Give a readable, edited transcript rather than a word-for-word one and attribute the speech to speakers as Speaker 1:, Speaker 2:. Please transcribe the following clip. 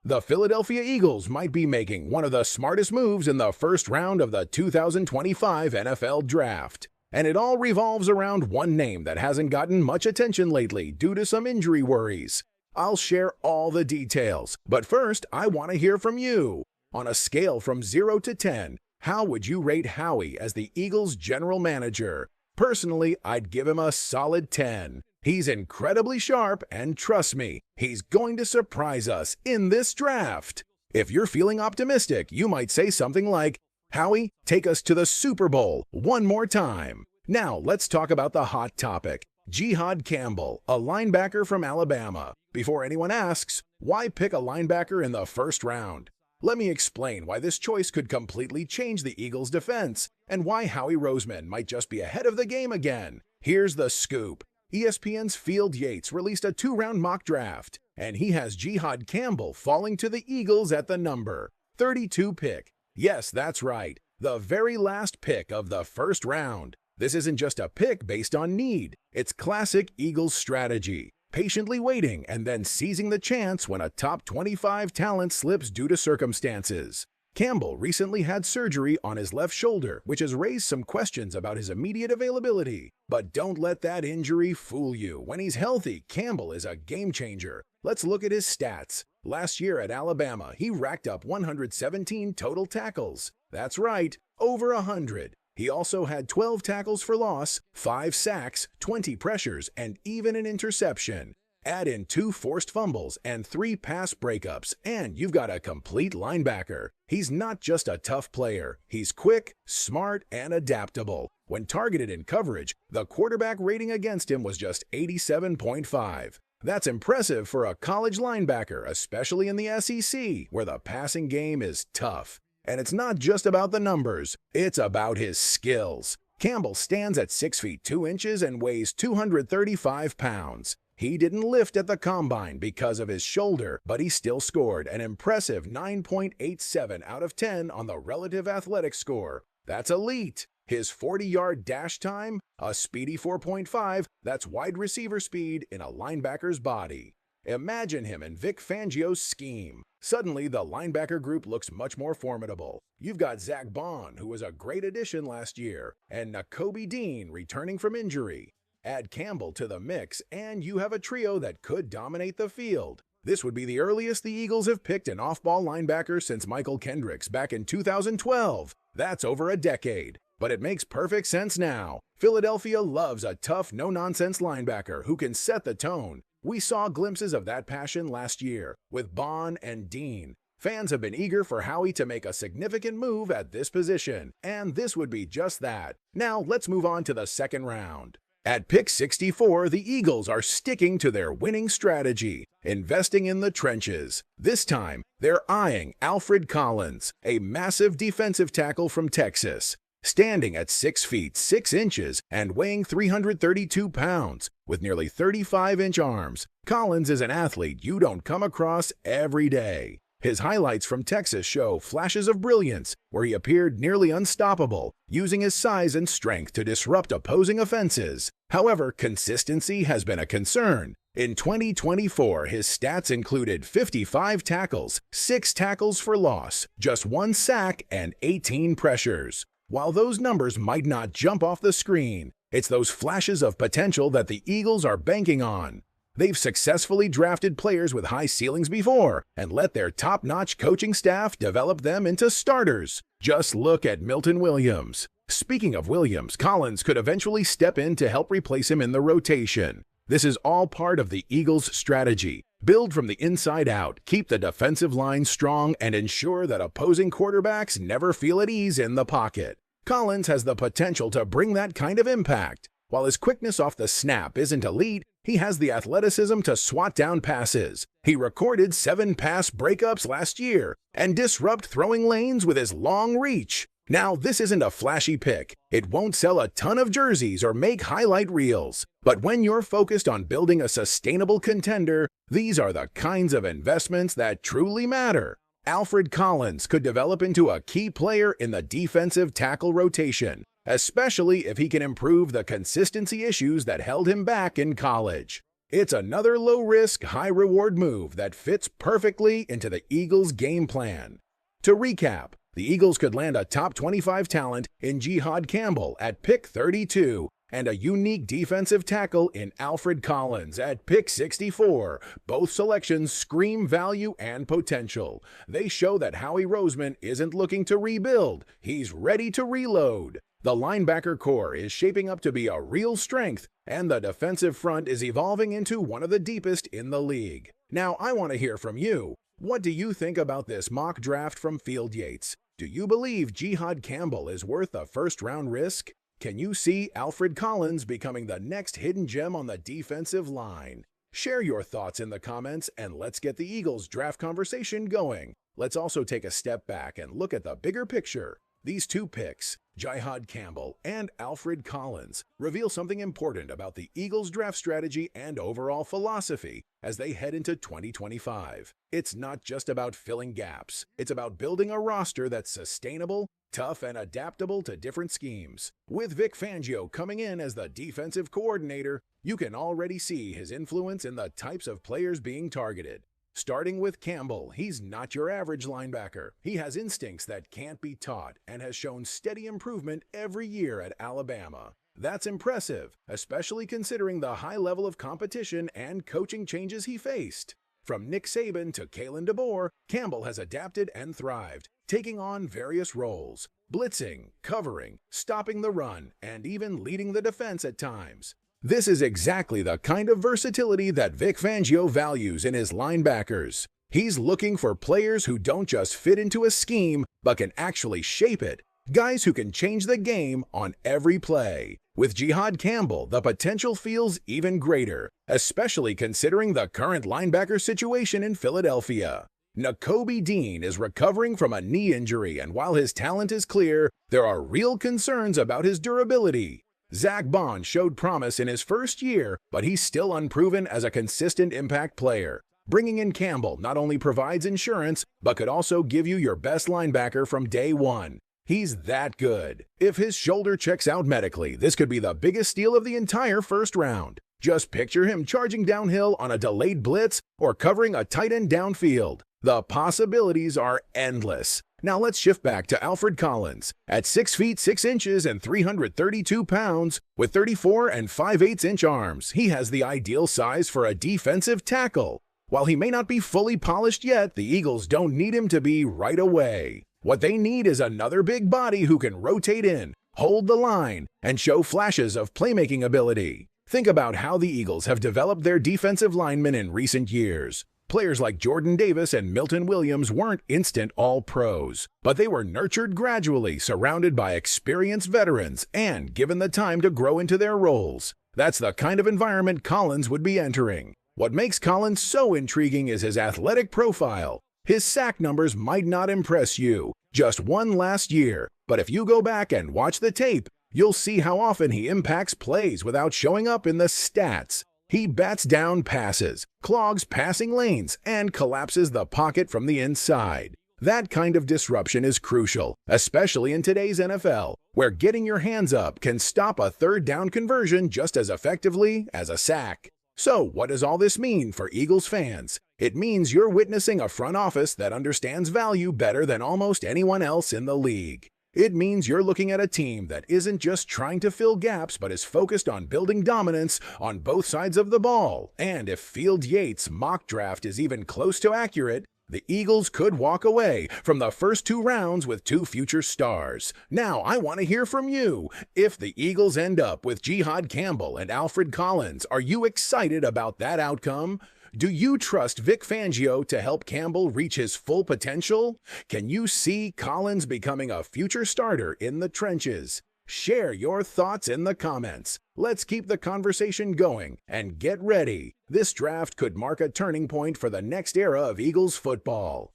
Speaker 1: The Philadelphia Eagles might be making one of the smartest moves in the first round of the 2025 NFL Draft. And it all revolves around one name that hasn't gotten much attention lately due to some injury worries. I'll share all the details, but first I want to hear from you. On a scale from 0 to 10, how would you rate Howie as the Eagles' general manager? Personally, I'd give him a solid 10. He's incredibly sharp, and trust me, he's going to surprise us in this draft. If you're feeling optimistic, you might say something like, "Howie, take us to the Super Bowl one more time." Now, let's talk about the hot topic, Jihaad Campbell, a linebacker from Alabama. Before anyone asks, why pick a linebacker in the first round? Let me explain why this choice could completely change the Eagles' defense, and why Howie Roseman might just be ahead of the game again. Here's the scoop. ESPN's Field Yates released a 2-round mock draft, and he has Jihaad Campbell falling to the Eagles at the number 32 pick. Yes, that's right, the very last pick of the first round. This isn't just a pick based on need. It's classic Eagles strategy, patiently waiting and then seizing the chance when a top 25 talent slips due to circumstances. Campbell recently had surgery on his left shoulder, which has raised some questions about his immediate availability. But don't let that injury fool you. When he's healthy, Campbell is a game changer. Let's look at his stats. Last year at Alabama, he racked up 117 total tackles. That's right, over 100. He also had 12 tackles for loss, 5 sacks, 20 pressures, and even an interception. Add in 2 forced fumbles and 3 pass breakups, and you've got a complete linebacker. He's not just a tough player. He's quick, smart, and adaptable. When targeted in coverage, the quarterback rating against him was just 87.5. That's impressive for a college linebacker, especially in the SEC, where the passing game is tough. And it's not just about the numbers, it's about his skills. Campbell stands at 6 feet 2 inches and weighs 235 pounds. He didn't lift at the combine because of his shoulder, but he still scored an impressive 9.87 out of 10 on the relative athletic score. That's elite. His 40-yard dash time, a speedy 4.5, that's wide receiver speed in a linebacker's body. Imagine him in Vic Fangio's scheme. Suddenly, the linebacker group looks much more formidable. You've got Zach Bond, who was a great addition last year, and Nakobe Dean returning from injury. Add Campbell to the mix, and you have a trio that could dominate the field. This would be the earliest the Eagles have picked an off-ball linebacker since Michael Kendricks back in 2012. That's over a decade. But it makes perfect sense now. Philadelphia loves a tough, no-nonsense linebacker who can set the tone. We saw glimpses of that passion last year with Bond and Dean. Fans have been eager for Howie to make a significant move at this position, and this would be just that. Now let's move on to the second round. At pick 64, the Eagles are sticking to their winning strategy, investing in the trenches. This time, they're eyeing Alfred Collins, a massive defensive tackle from Texas. Standing at 6 feet 6 inches and weighing 332 pounds, with nearly 35-inch arms, Collins is an athlete you don't come across every day. His highlights from Texas show flashes of brilliance, where he appeared nearly unstoppable, using his size and strength to disrupt opposing offenses. However, consistency has been a concern. In 2024, his stats included 55 tackles, 6 tackles for loss, just 1 sack, and 18 pressures. While those numbers might not jump off the screen, it's those flashes of potential that the Eagles are banking on. They've successfully drafted players with high ceilings before and let their top-notch coaching staff develop them into starters. Just look at Milton Williams. Speaking of Williams, Collins could eventually step in to help replace him in the rotation. This is all part of the Eagles' strategy. Build from the inside out, keep the defensive line strong, and ensure that opposing quarterbacks never feel at ease in the pocket. Collins has the potential to bring that kind of impact. While his quickness off the snap isn't elite, he has the athleticism to swat down passes. He recorded 7 pass breakups last year and disrupt throwing lanes with his long reach. Now, this isn't a flashy pick. It won't sell a ton of jerseys or make highlight reels. But when you're focused on building a sustainable contender, these are the kinds of investments that truly matter. Alfred Collins could develop into a key player in the defensive tackle rotation, especially if he can improve the consistency issues that held him back in college. It's another low-risk, high-reward move that fits perfectly into the Eagles' game plan. To recap, the Eagles could land a top 25 talent in Jihaad Campbell at pick 32 and a unique defensive tackle in Alfred Collins at pick 64. Both selections scream value and potential. They show that Howie Roseman isn't looking to rebuild, he's ready to reload. The linebacker core is shaping up to be a real strength, and the defensive front is evolving into one of the deepest in the league. Now, I want to hear from you. What do you think about this mock draft from Field Yates? Do you believe Jihaad Campbell is worth a first-round risk? Can you see Alfred Collins becoming the next hidden gem on the defensive line? Share your thoughts in the comments, and let's get the Eagles draft conversation going. Let's also take a step back and look at the bigger picture. These two picks, Jihaad Campbell and Alfred Collins, reveal something important about the Eagles' draft strategy and overall philosophy as they head into 2025. It's not just about filling gaps. It's about building a roster that's sustainable, tough, and adaptable to different schemes. With Vic Fangio coming in as the defensive coordinator, you can already see his influence in the types of players being targeted. Starting with Campbell, he's not your average linebacker. He has instincts that can't be taught and has shown steady improvement every year at Alabama. That's impressive, especially considering the high level of competition and coaching changes he faced. From Nick Saban to Kalen DeBoer, Campbell has adapted and thrived, taking on various roles: blitzing, covering, stopping the run, and even leading the defense at times. This is exactly the kind of versatility that Vic Fangio values in his linebackers. He's looking for players who don't just fit into a scheme, but can actually shape it. Guys who can change the game on every play. With Jihaad Campbell, the potential feels even greater, especially considering the current linebacker situation in Philadelphia. Nakobe Dean is recovering from a knee injury, and while his talent is clear, there are real concerns about his durability. Zach Bond showed promise in his first year, but he's still unproven as a consistent impact player. Bringing in Campbell not only provides insurance, but could also give you your best linebacker from day one. He's that good. If his shoulder checks out medically, this could be the biggest steal of the entire first round. Just picture him charging downhill on a delayed blitz or covering a tight end downfield. The possibilities are endless. Now let's shift back to Alfred Collins. At 6 feet 6 inches and 332 pounds, with 34 and 5/8 inch arms, he has the ideal size for a defensive tackle. While he may not be fully polished yet, the Eagles don't need him to be right away. What they need is another big body who can rotate in, hold the line, and show flashes of playmaking ability. Think about how the Eagles have developed their defensive linemen in recent years. Players like Jordan Davis and Milton Williams weren't instant all-pros, but they were nurtured gradually, surrounded by experienced veterans, and given the time to grow into their roles. That's the kind of environment Collins would be entering. What makes Collins so intriguing is his athletic profile. His sack numbers might not impress you, just one last year, but if you go back and watch the tape, you'll see how often he impacts plays without showing up in the stats. He bats down passes, clogs passing lanes, and collapses the pocket from the inside. That kind of disruption is crucial, especially in today's NFL, where getting your hands up can stop a third down conversion just as effectively as a sack. So, what does all this mean for Eagles fans? It means you're witnessing a front office that understands value better than almost anyone else in the league. It means you're looking at a team that isn't just trying to fill gaps but is focused on building dominance on both sides of the ball. And if Field Yates' mock draft is even close to accurate, the Eagles could walk away from the first 2 rounds with 2 future stars. Now, I want to hear from you. If the Eagles end up with Jihaad Campbell and Alfred Collins, are you excited about that outcome? Do you trust Vic Fangio to help Campbell reach his full potential? Can you see Collins becoming a future starter in the trenches? Share your thoughts in the comments. Let's keep the conversation going and get ready. This draft could mark a turning point for the next era of Eagles football.